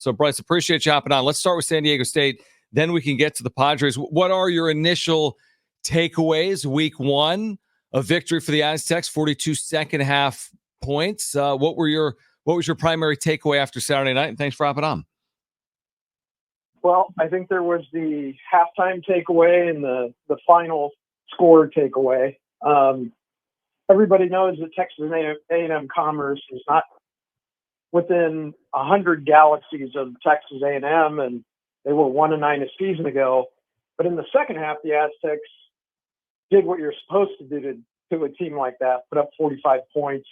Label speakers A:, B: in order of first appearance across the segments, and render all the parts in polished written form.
A: So, Bryce, appreciate you hopping on. Let's start with San Diego State. Then we can get to the Padres. What are your initial takeaways? Week one, a victory for the Aztecs, 42 second half points. What was your primary takeaway after Saturday night? And thanks for hopping on.
B: Well, I think there was the halftime takeaway and the final score takeaway. Everybody knows that Texas A&M Commerce is not within 100 galaxies of Texas A&M, and they were 1-9 a season ago. But in the second half, the Aztecs did what you're supposed to do to a team like that, put up 45 points,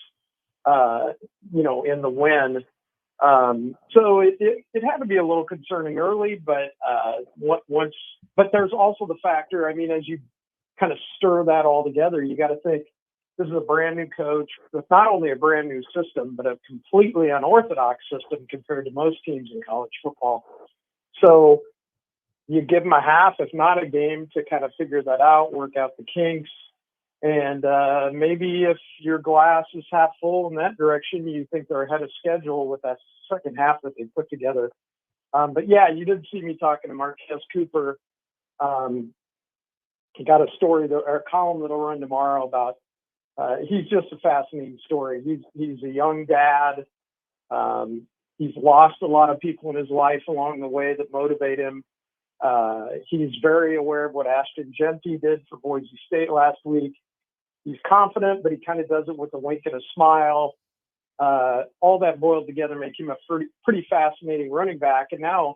B: in the win. So it had to be a little concerning early, but but there's also the factor, I mean, as you kind of stir that all together, you got to think this is a brand new coach with not only a brand new system, but a completely unorthodox system compared to most teams in college football. So you give them a half, if not a game, to kind of figure that out, work out the kinks. And maybe if your glass is half full in that direction, you think they're ahead of schedule with that second half that they put together. But yeah, you did see me talking to Marquez Cooper. He got a story, or a column that'll run tomorrow about, he's just a fascinating story. He's a young dad. He's lost a lot of people in his life along the way that motivate him. He's very aware of what Ashton Genty did for Boise State last week. He's confident, but he kind of does it with a wink and a smile. All that boiled together make him a pretty fascinating running back. And now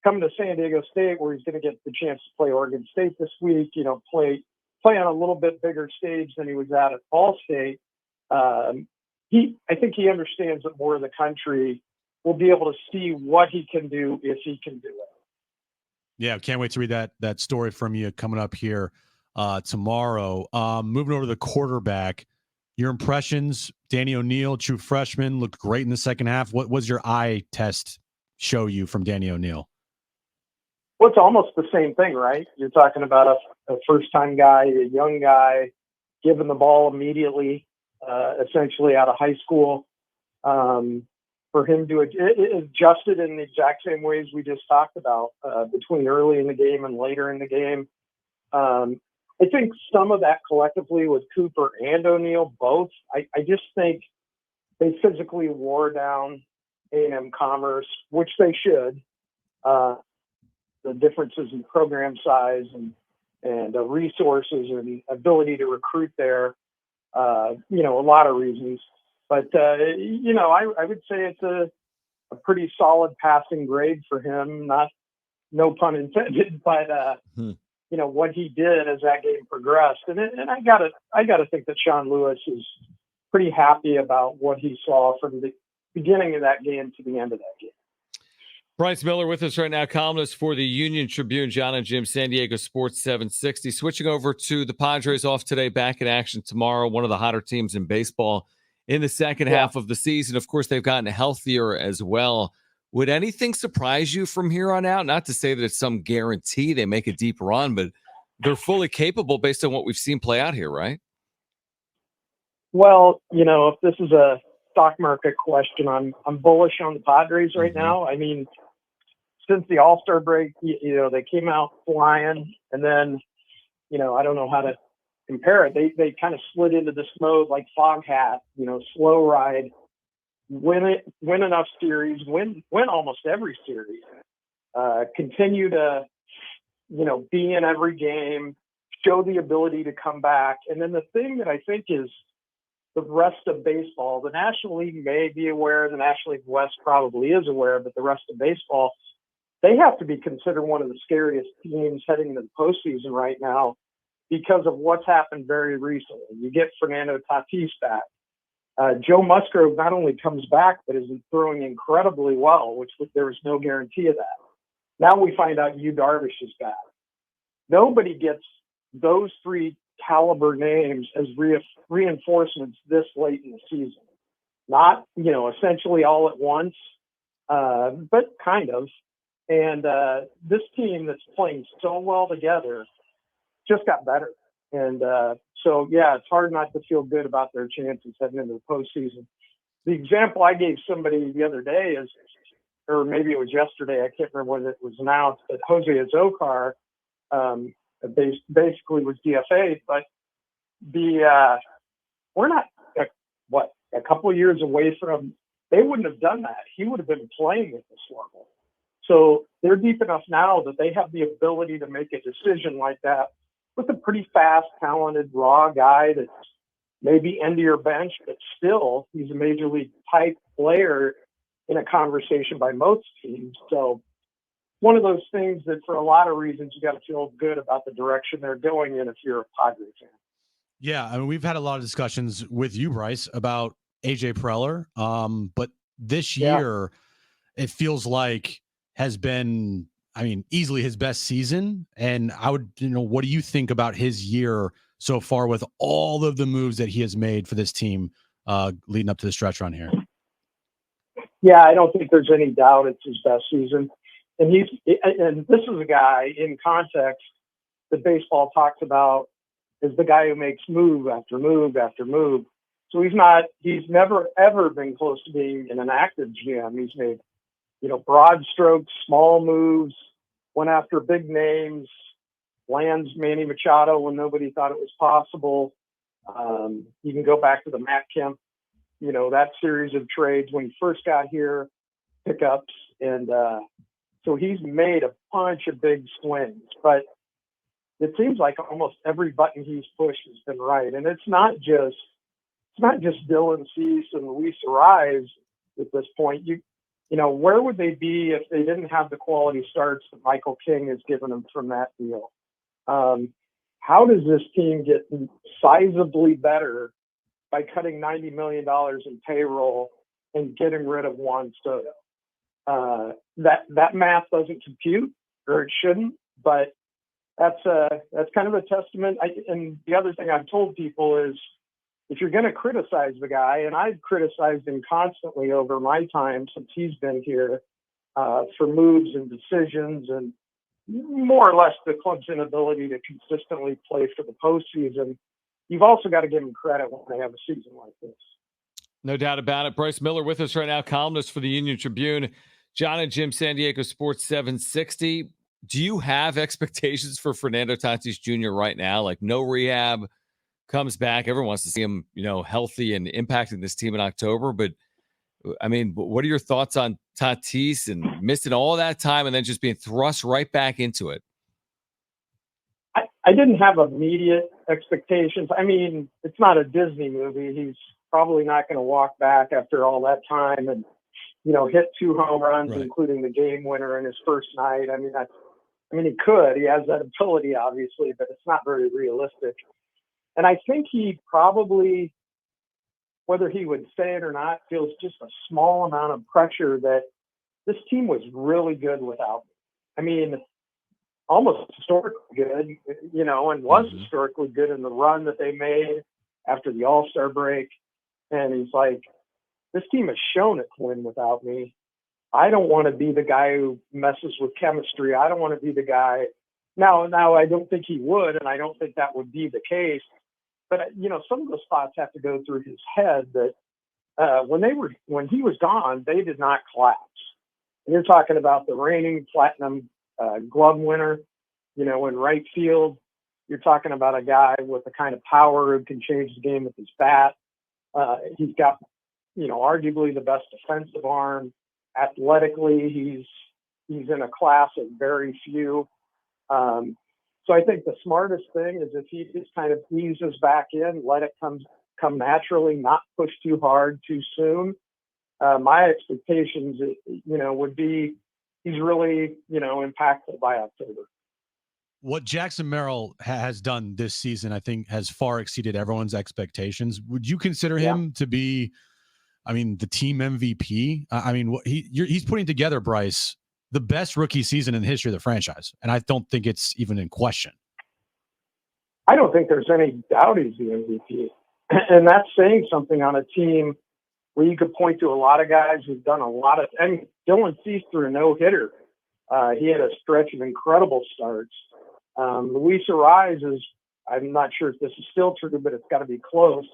B: coming to San Diego State, where he's going to get the chance to play Oregon State this week, play on a little bit bigger stage than he was at Ball State. I think he understands that more of the country will be able to see what he can do if he can do it.
C: Yeah, can't wait to read that story from you coming up here tomorrow. Moving over to the quarterback, your impressions, Danny O'Neal, true freshman, looked great in the second half. What was your eye test show you from Danny O'Neal?
B: Well, it's almost the same thing, right? You're talking about a first-time guy, a young guy, given the ball immediately, essentially out of high school. For him to adjust it in the exact same ways we just talked about, between early in the game and later in the game. I think some of that collectively with Cooper and O'Neal both, I just think they physically wore down A&M Commerce, which they should. The differences in program size and resources and ability to recruit there, a lot of reasons. But, I would say it's a pretty solid passing grade for him. No pun intended, but, what he did as that game progressed. And I gotta think that Sean Lewis is pretty happy about what he saw from the beginning of that game to the end of that game.
A: Bryce Miller with us right now, columnist for the Union Tribune, Jon and Jim, San Diego Sports 760. Switching over to the Padres, off today, back in action tomorrow, one of the hotter teams in baseball in the second half of the season. Of course, they've gotten healthier as well. Would anything surprise you from here on out? Not to say that it's some guarantee they make a deep run, but they're fully capable based on what we've seen play out here, right?
B: Well, if this is a stock market question, I'm bullish on the Padres right now. I mean, since the All-Star break, they came out flying, and then, I don't know how to compare it. They kind of slid into this mode like Foghat, slow ride, win enough series, win almost every series, continue to, be in every game, show the ability to come back. And then the thing that I think is the rest of baseball, the National League may be aware, the National League West probably is aware, but the rest of baseball, they have to be considered one of the scariest teams heading into the postseason right now because of what's happened very recently. You get Fernando Tatis back. Joe Musgrove not only comes back, but is throwing incredibly well, which there was no guarantee of that. Now we find out Yu Darvish is back. Nobody gets those three caliber names as reinforcements this late in the season. Not, essentially all at once, but kind of. And this team that's playing so well together just got better. And it's hard not to feel good about their chances heading into the postseason. The example I gave somebody the other day is, or maybe it was yesterday, I can't remember when it was announced, that Jose Azocar basically was DFA'd. But we're not, a couple of years away from, they wouldn't have done that. He would have been playing at this level. So they're deep enough now that they have the ability to make a decision like that with a pretty fast, talented, raw guy that's maybe end of your bench, but still he's a major league type player in a conversation by most teams. So one of those things that for a lot of reasons you got to feel good about the direction they're going in if you're a Padres fan.
C: Yeah, I mean, we've had a lot of discussions with you, Bryce, about AJ Preller, but this year it feels like has been, I mean, easily his best season. And I would, what do you think about his year so far with all of the moves that he has made for this team leading up to the stretch run here?
B: Yeah, I don't think there's any doubt it's his best season. And this is a guy in context that baseball talks about as the guy who makes move after move after move. So he's never ever been close to being in an active GM. He's made, broad strokes, small moves, went after big names, lands Manny Machado when nobody thought it was possible. You can go back to the Matt Kemp, that series of trades when he first got here, pickups. And so he's made a bunch of big swings, but it seems like almost every button he's pushed has been right. And it's not just Dylan Cease and Luis Ariz at this point. Where would they be if they didn't have the quality starts that Michael King has given them from that deal? How does this team get sizably better by cutting $90 million in payroll and getting rid of Juan Soto? That math doesn't compute, or it shouldn't, but that's kind of a testament. And the other thing I've told people is, if you're going to criticize the guy, and I've criticized him constantly over my time since he's been here for moves and decisions and more or less the club's inability to consistently play for the postseason, you've also got to give them credit when they have a season like this.
A: No doubt about it. Bryce Miller with us right now, columnist for the Union Tribune. Jon and Jim, San Diego Sports 760. Do you have expectations for Fernando Tatis Jr. right now? Like, no rehab, comes back. Everyone wants to see him, healthy and impacting this team in October. But, I mean, what are your thoughts on Tatis and missing all that time and then just being thrust right back into it?
B: I didn't have immediate expectations. I mean, it's not a Disney movie. He's probably not going to walk back after all that time and, hit 2 home runs, right, including the game winner in his first night. I mean, he could. He has that ability, obviously, but it's not very realistic. And I think he probably, whether he would say it or not, feels just a small amount of pressure that this team was really good without him. I mean, almost historically good, and was historically good in the run that they made after the All-Star break. And he's like, this team has shown it to win without me. I don't want to be the guy who messes with chemistry. I don't want to be the guy. Now, I don't think he would, and I don't think that would be the case. But, some of those thoughts have to go through his head that when he was gone, they did not collapse. And you're talking about the reigning platinum glove winner, in right field. You're talking about a guy with the kind of power who can change the game with his bat. He's got, arguably the best defensive arm. Athletically, he's in a class of very few. So I think the smartest thing is if he just kind of eases back in, let it come naturally, not push too hard too soon. My expectations, would be he's really, impactful by October.
C: What Jackson Merrill has done this season, I think, has far exceeded everyone's expectations. Would you consider him to be, the team MVP? He's putting together, Bryce, the best rookie season in the history of the franchise. And I don't think it's even in question.
B: I don't think there's any doubt he's the MVP. And that's saying something on a team where you could point to a lot of guys who've done a lot of, Dylan Cease threw a no-hitter. He had a stretch of incredible starts. Luis Ariz is, I'm not sure if this is still true, but it's got to be close.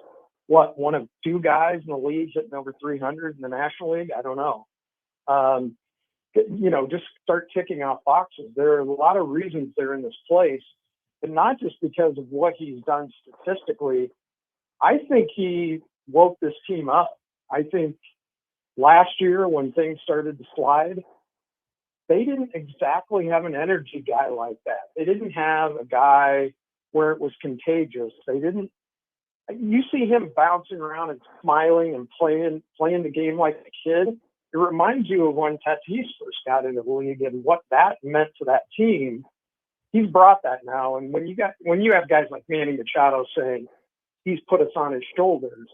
B: One of 2 guys in the league hitting over 300 in the National League? I don't know. just start ticking off boxes. There are a lot of reasons they're in this place, and not just because of what he's done statistically. I think he woke this team up. I think last year when things started to slide, they didn't exactly have an energy guy like that. They didn't have a guy where it was contagious. You see him bouncing around and smiling and playing the game like a kid. It reminds you of when Tatis first got into the league and what that meant to that team. He's brought that now. And when you have guys like Manny Machado saying he's put us on his shoulders,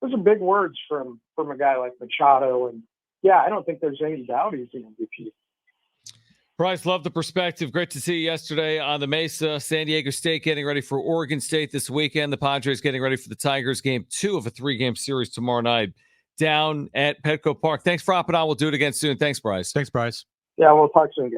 B: those are big words from a guy like Machado. And yeah, I don't think there's any doubt he's the MVP.
A: Bryce, love the perspective. Great to see you yesterday on the Mesa. San Diego State getting ready for Oregon State this weekend. The Padres getting ready for the Tigers game 2 of a 3-game series tomorrow night down at Petco Park. Thanks for hopping on. We'll do it again soon. Thanks, Bryce.
C: Thanks, Bryce.
B: Yeah, we'll talk soon, guys.